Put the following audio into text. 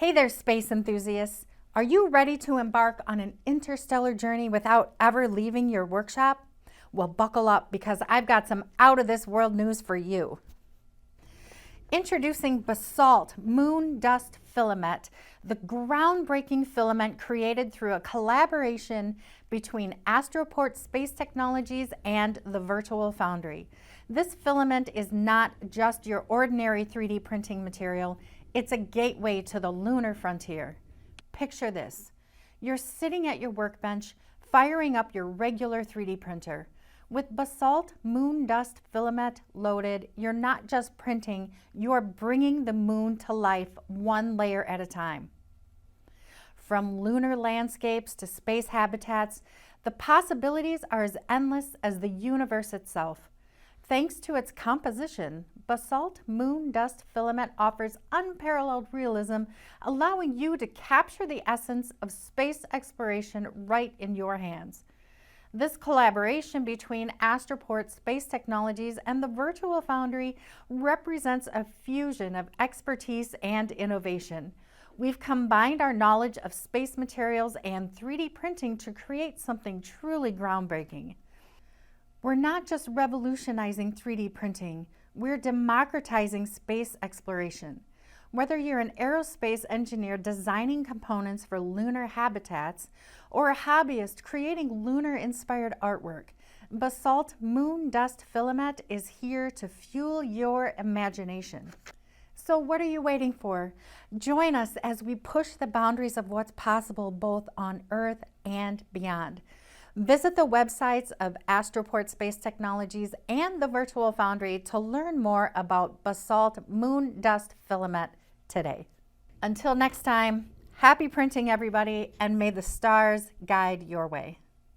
Hey there, space enthusiasts. Are you ready to embark on an interstellar journey without ever leaving your workshop? Well, buckle up because I've got some out-of-this-world news for you. Introducing Basalt Moon Dust Filamet, the groundbreaking filament created through a collaboration between Astroport Space Technologies and the Virtual Foundry. This filament is not just your ordinary 3D printing material, it's a gateway to the lunar frontier. Picture this. You're sitting at your workbench, firing up your regular 3D printer. With Basalt Moon Dust Filament loaded, you're not just printing, you're bringing the moon to life one layer at a time. From lunar landscapes to space habitats, the possibilities are as endless as the universe itself. Thanks to its composition, Basalt Moon Dust Filament offers unparalleled realism, allowing you to capture the essence of space exploration right in your hands. This collaboration between Astroport Space Technologies and the Virtual Foundry represents a fusion of expertise and innovation. We've combined our knowledge of space materials and 3D printing to create something truly groundbreaking. We're not just revolutionizing 3D printing, we're democratizing space exploration. Whether you're an aerospace engineer designing components for lunar habitats or a hobbyist creating lunar-inspired artwork, Basalt Moon Dust Filament is here to fuel your imagination. So what are you waiting for? Join us as we push the boundaries of what's possible both on Earth and beyond. Visit the websites of Astroport Space Technologies and the Virtual Foundry to learn more about Basalt Moon Dust Filament today. Until next time, happy printing everybody, and may the stars guide your way.